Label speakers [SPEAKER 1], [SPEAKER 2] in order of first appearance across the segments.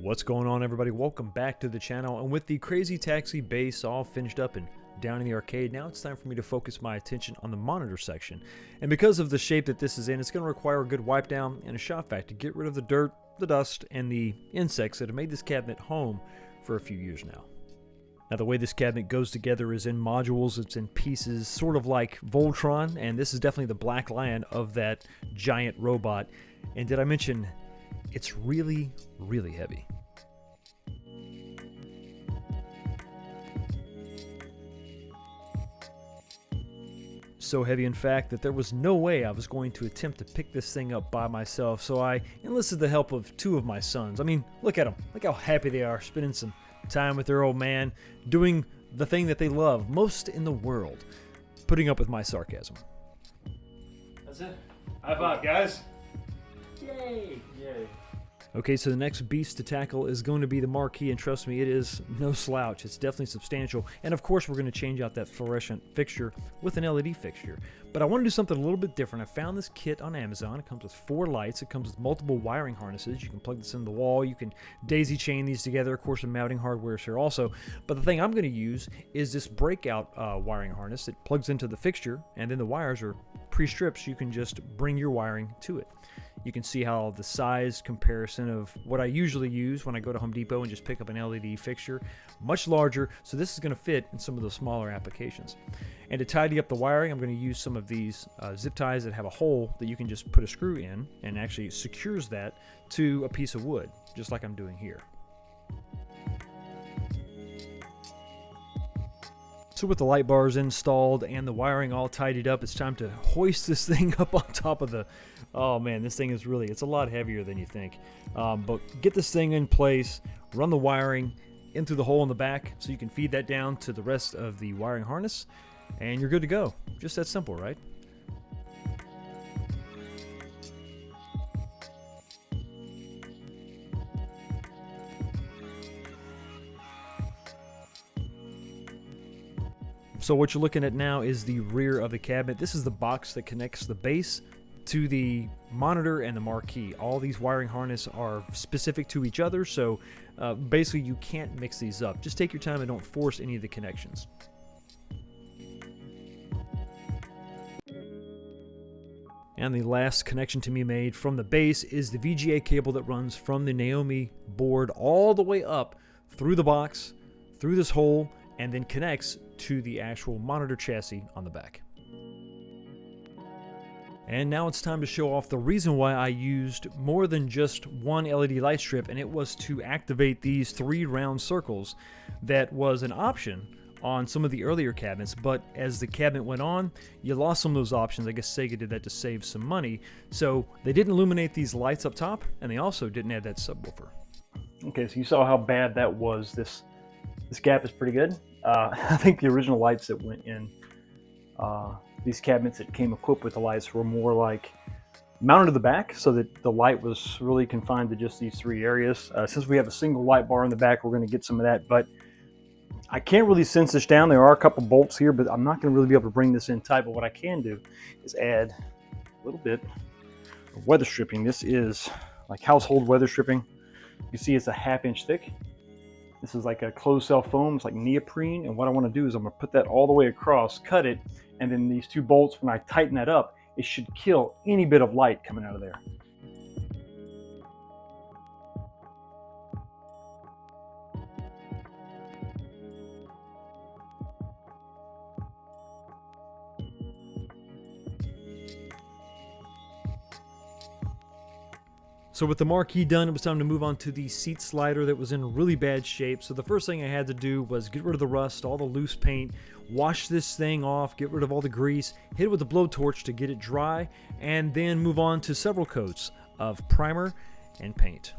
[SPEAKER 1] What's going on, everybody? Welcome back to the channel. And with the Crazy Taxi base all finished up and down in the arcade, now it's time for me to focus my attention on the monitor section. And because of the shape that this is in, it's going to require a good wipe down and a shop vac to get rid of the dirt, the dust, and the insects that have made this cabinet home for a few years now. Now, the way this cabinet goes together is in modules. It's in pieces, sort of like Voltron, and this is definitely the black lion of that giant robot. And did I mention it's really, really heavy? So heavy, in fact, that there was no way I was going to attempt to pick this thing up by myself, so I enlisted the help of two of my sons. I mean, look at them. Look how happy they are, spending some time with their old man, doing the thing that they love most in the world, putting up with my sarcasm.
[SPEAKER 2] That's it. High five, guys. Yay.
[SPEAKER 3] Yay.
[SPEAKER 1] Okay, so the next beast to tackle is going to be the Marquee, and trust me, it is no slouch. It's definitely substantial. And of course, we're going to change out that fluorescent fixture with an LED fixture. But I want to do something a little bit different. I found this kit on Amazon. It comes with 4 lights. It comes with multiple wiring harnesses. You can plug this into the wall. You can daisy chain these together. Of course, the mounting hardware is here also. But the thing I'm going to use is this breakout wiring harness that plugs into the fixture, and then the wires are pre-stripped, so you can just bring your wiring to it. You can see how the size comparison of what I usually use when I go to Home Depot and just pick up an LED fixture, much larger, so this is going to fit in some of the smaller applications. And to tidy up the wiring, I'm going to use some of these zip ties that have a hole that you can just put a screw in and actually secures that to a piece of wood, just like I'm doing here. So with the light bars installed and the wiring all tidied up, it's time to hoist this thing up on top of the... Oh man, this thing is really, it's a lot heavier than you think. But get this thing in place, run the wiring in through the hole in the back so you can feed that down to the rest of the wiring harness, and you're good to go. Just that simple, right? So what you're looking at now is the rear of the cabinet. This is the box that connects the base to the monitor and the Marquee. All these wiring harnesses are specific to each other, so basically you can't mix these up. Just take your time and don't force any of the connections. And the last connection to be made from the base is the VGA cable that runs from the Naomi board all the way up through the box, through this hole, and then connects to the actual monitor chassis on the back. And now it's time to show off the reason why I used more than just one LED light strip, and it was to activate these 3 round circles. That was an option on some of the earlier cabinets, but as the cabinet went on, you lost some of those options. I guess SEGA did that to save some money. So they didn't illuminate these lights up top, and they also didn't add that subwoofer.
[SPEAKER 3] Okay, so you saw how bad that was. This gap is pretty good. I think the original lights that went in these cabinets that came equipped with the lights were more like mounted to the back, so that the light was really confined to just these 3 areas. Since we have a single light bar in the back, we're going to get some of that, but I can't really cinch this down. There are a couple bolts here, but I'm not going to really be able to bring this in tight. But what I can do is add a little bit of weather stripping. This is like household weather stripping. You see it's a 1/2 inch thick. This is like a closed cell foam. It's like neoprene. And what I want to do is I'm going to put that all the way across, cut it, and then these 2 bolts, when I tighten that up, it should kill any bit of light coming out of there.
[SPEAKER 1] So with the Marquee done, it was time to move on to the seat slider that was in really bad shape. So the first thing I had to do was get rid of the rust, all the loose paint, wash this thing off, get rid of all the grease, hit it with a blowtorch to get it dry, and then move on to several coats of primer and paint.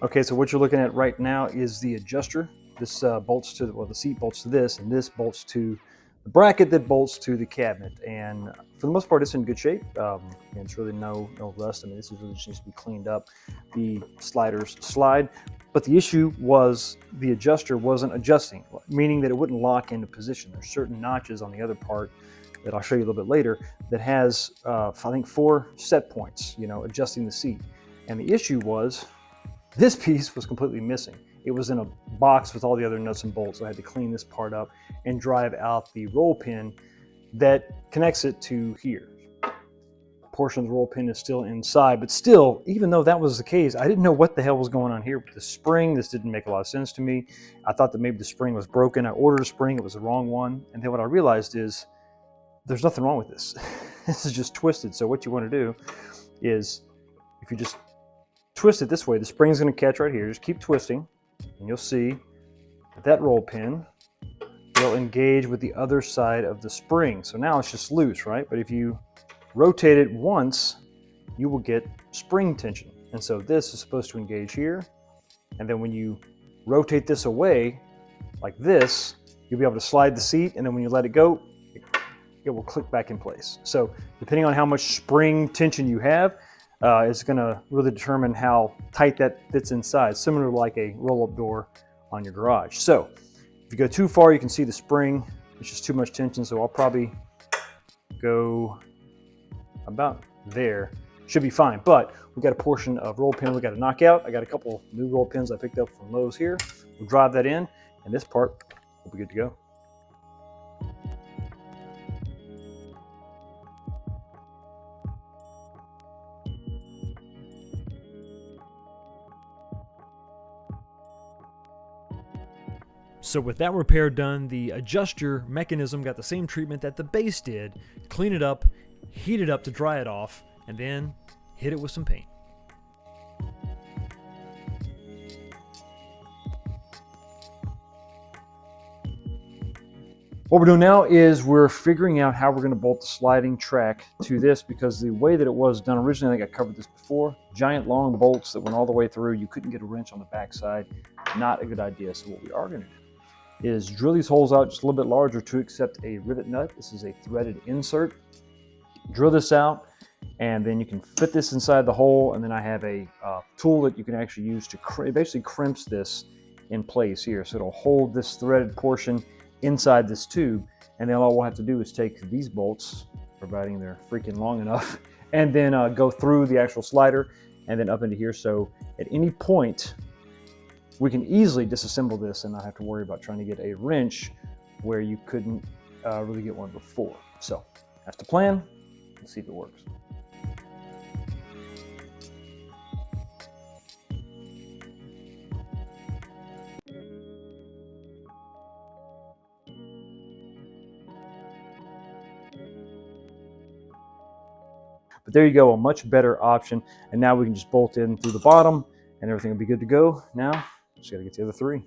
[SPEAKER 3] Okay, so what you're looking at right now is the adjuster. This bolts to, well, the seat bolts to this, and this bolts to the bracket that bolts to the cabinet. And for the most part, it's in good shape. And it's really no rust. I mean, this really just needs to be cleaned up. The sliders slide, but the issue was the adjuster wasn't adjusting, meaning that it wouldn't lock into position. There's certain notches on the other part that I'll show you a little bit later that has, I think, 4 set points, you know, adjusting the seat. And the issue was this piece was completely missing. It was in a box with all the other nuts and bolts. So I had to clean this part up and drive out the roll pin that connects it to here. A portion of the roll pin is still inside, but still, even though that was the case, I didn't know what the hell was going on here with the spring. This didn't make a lot of sense to me. I thought that maybe the spring was broken. I ordered a spring, it was the wrong one. And then what I realized is there's nothing wrong with this. This is just twisted. So what you want to do is, if you just twist it this way, the spring's going to catch right here. Just keep twisting, and you'll see that roll pin will engage with the other side of the spring. So now it's just loose, right? But if you rotate it once, you will get spring tension. And so this is supposed to engage here. And then when you rotate this away, like this, you'll be able to slide the seat, and then when you let it go, it will click back in place. So depending on how much spring tension you have, it's going to really determine how tight that fits inside, similar to like a roll-up door on your garage. So if you go too far, you can see the spring. It's just too much tension, so I'll probably go about there. Should be fine, but we've got a portion of roll pin we got to knock out. I got a couple new roll pins I picked up from Lowe's here. We'll drive that in, and this part will be good to go.
[SPEAKER 1] So with that repair done, the adjuster mechanism got the same treatment that the base did. Clean it up, heat it up to dry it off, and then hit it with some paint.
[SPEAKER 3] What we're doing now is we're figuring out how we're going to bolt the sliding track to this, because the way that it was done originally, I think I covered this before, giant long bolts that went all the way through. You couldn't get a wrench on the backside. Not a good idea. So what we are going to do is drill these holes out just a little bit larger to accept a rivet nut. This is a threaded insert. Drill this out, and then you can fit this inside the hole, and then I have a tool that you can actually use to it basically crimps this in place here. So it'll hold this threaded portion inside this tube, and then all we'll have to do is take these bolts, providing they're freaking long enough, and then go through the actual slider and then up into here. So at any point, we can easily disassemble this and not have to worry about trying to get a wrench where you couldn't really get one before. So that's the plan. Let's see if it works. But there you go, a much better option. And now we can just bolt in through the bottom and everything will be good to go. Now, just gotta get the other 3.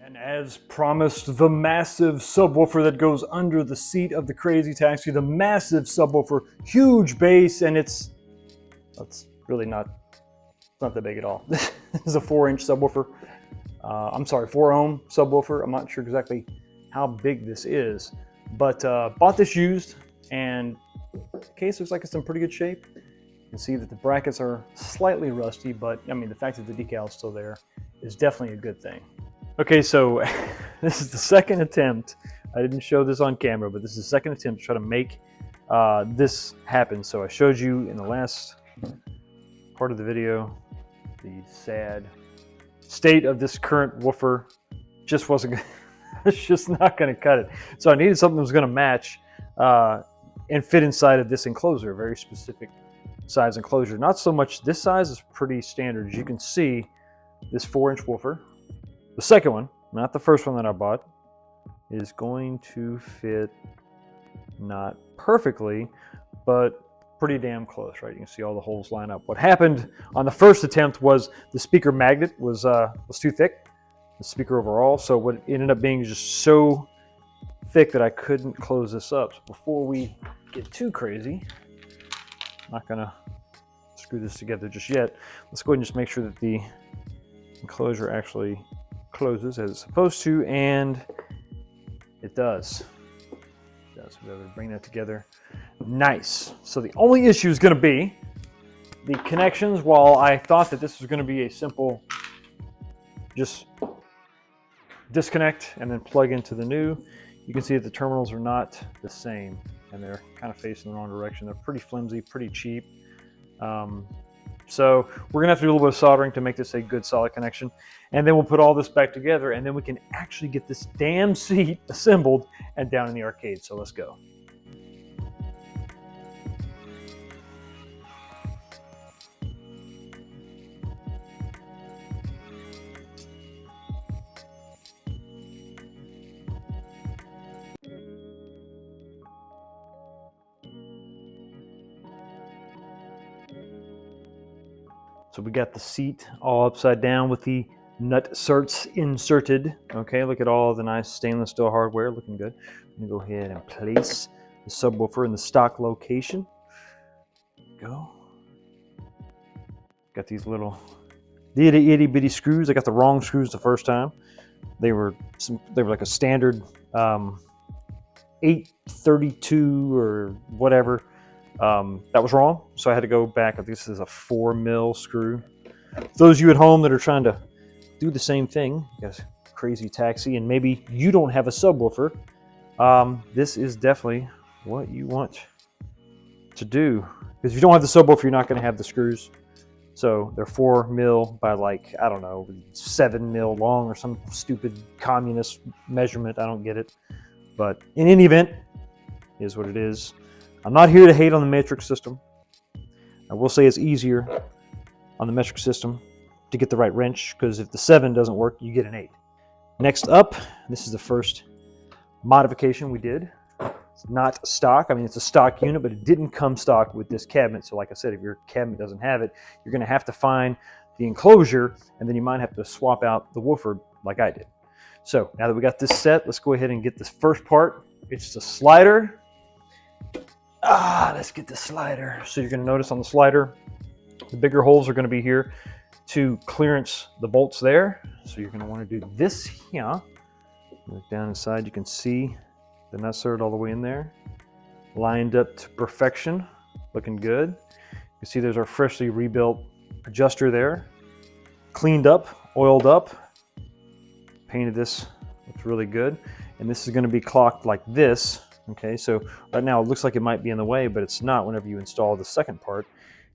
[SPEAKER 3] And as promised, the massive subwoofer that goes under the seat of the Crazy Taxi, the massive subwoofer, huge bass, and it's really not that big at all. This is a 4-inch subwoofer. I'm sorry, 4-ohm subwoofer. I'm not sure exactly how big this is, but bought this used, and the case looks like it's in pretty good shape. You can see that the brackets are slightly rusty, but I mean, the fact that the decal is still there is definitely a good thing. Okay, so this is the second attempt. I didn't show this on camera, but this is the second attempt to try to make this happen. So I showed you in the last part of the video the sad state of this current woofer. Just wasn't good. It's just not going to cut it. So I needed something that was going to match and fit inside of this enclosure, a very specific size enclosure. Not so much, this size is pretty standard. As you can see, this 4-inch woofer, the second one, not the first one that I bought, is going to fit not perfectly, but pretty damn close, right? You can see all the holes line up. What happened on the first attempt was the speaker magnet was too thick, the speaker overall, so what it ended up being just so thick that I couldn't close this up. So before we get too crazy, I'm not gonna screw this together just yet. Let's go ahead and just make sure that the enclosure actually closes as it's supposed to, and it does. It does. We're able to bring that together. Nice. So the only issue is going to be the connections. While I thought that this was going to be a simple, just
[SPEAKER 1] disconnect and then plug into the new, you can see that the terminals are not the same and they're kind of facing the wrong direction. They're pretty flimsy, pretty cheap. So we're gonna have to do a little bit of soldering to make this a good solid connection. And then we'll put all this back together and then we can actually get this damn seat assembled and down in the arcade. So let's go. So we got the seat all upside down with the nut certs inserted. Okay, look at all the nice stainless steel hardware, looking good. I'm gonna go ahead and place the subwoofer in the stock location. Go. Got these little itty bitty screws. I got the wrong screws the first time. They were like a standard 832 or whatever. That was wrong, so I had to go back. I think this is a 4mm screw. Those of you at home that are trying to do the same thing, you guys crazy taxi, and maybe you don't have a subwoofer, this is definitely what you want to do. Because if you don't have the subwoofer, you're not going to have the screws. So they're 4mm by, like, I don't know, 7mm long or some stupid communist measurement. I don't get it. But in any event, it is what it is. I'm not here to hate on the metric system. I will say it's easier on the metric system to get the right wrench, because if the 7 doesn't work, you get an 8. Next up, this is the first modification we did. It's not stock. I mean, it's a stock unit, but it didn't come stock with this cabinet. So like I said, if your cabinet doesn't have it, you're going to have to find the enclosure, and then you might have to swap out the woofer like I did. So now that we got this set, let's go ahead and get this first part. It's the slider. Let's get the slider. So you're going to notice on the slider, the bigger holes are going to be here to clearance the bolts there. So you're going to want to do this here. Look down inside, you can see the nut cert all the way in there, lined up to perfection, looking good. You can see there's our freshly rebuilt adjuster there, cleaned up, oiled up, painted this, looks really good. And this is going to be clocked like this. Okay, so right now it looks like it might be in the way, but it's not. Whenever you install the second part,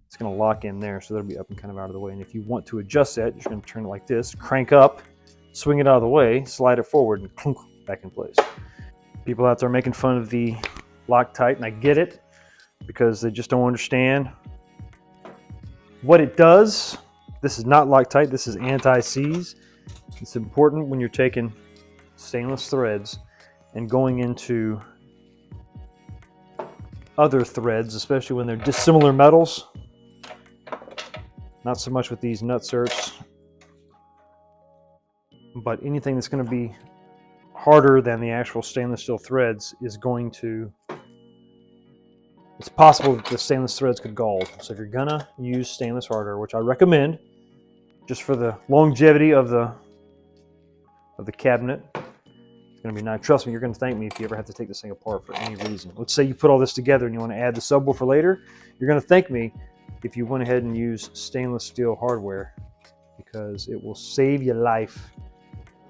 [SPEAKER 1] it's going to lock in there, so that'll be up and kind of out of the way. And if you want to adjust that, you're going to turn it like this, crank up, swing it out of the way, slide it forward, and clunk back in place. People out there making fun of the Loctite, and I get it, because they just don't understand what it does. This is not Loctite, this is anti-seize. It's important when you're taking stainless threads and going into other threads, especially when they're dissimilar metals. Not so much with these nut certs, but anything that's going to be harder than the actual stainless steel threads is going to, it's possible that the stainless threads could gall. So if you're gonna use stainless hardware, which I recommend just for the longevity of the cabinet, it's gonna be nice. Trust me, you're gonna thank me if you ever have to take this thing apart for any reason. Let's say you put all this together and you want to add the subwoofer later, you're gonna thank me if you went ahead and used stainless steel hardware, because it will save your life.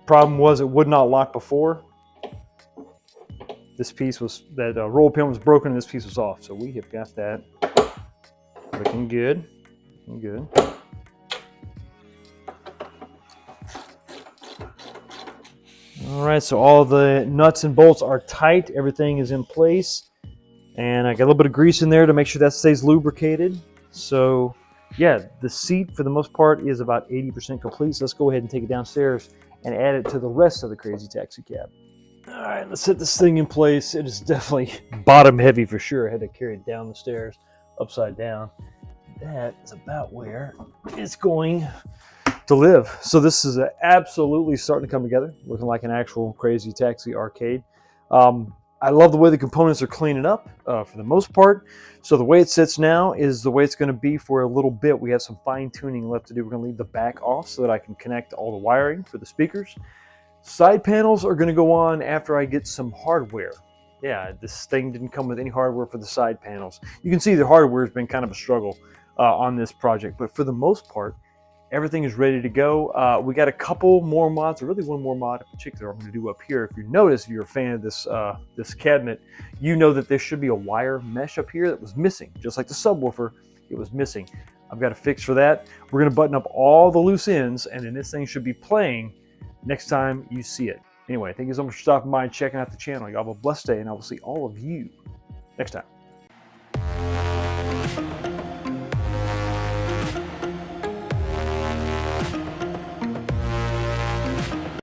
[SPEAKER 1] Problem was it would not lock before. This piece was, that roll pin was broken and this piece was off. So we have got that looking good, looking good. All right, so all the nuts and bolts are tight. Everything is in place. And I got a little bit of grease in there to make sure that stays lubricated. So yeah, the seat for the most part is about 80% complete. So let's go ahead and take it downstairs and add it to the rest of the Crazy Taxi cab. All right, let's set this thing in place. It is definitely bottom heavy for sure. I had to carry it down the stairs upside down. That is about where it's going to live. So this is absolutely starting to come together, looking like an actual Crazy Taxi arcade. I love the way the components are cleaning up for the most part. So the way it sits now is the way it's going to be for a little bit. We have some fine tuning left to do. We're going to leave the back off so that I can connect all the wiring for the speakers. Side panels are going to go on after I get some hardware. Yeah, this thing didn't come with any hardware for the side panels. You can see the hardware has been kind of a struggle on this project, but for the most part,
[SPEAKER 3] Everything is ready to go. We got a couple more mods, or really one more mod in particular I'm going to do up here. If you notice, if you're a fan of this this cabinet, you know that there should be a wire mesh up here that was missing, just like the subwoofer. It was missing. I've got a fix for that. We're going to button up all the loose ends, and then this thing should be playing next time you see it. Anyway, thank you so much for stopping by and checking out the channel. Y'all have a blessed day, and I will see all of you next time.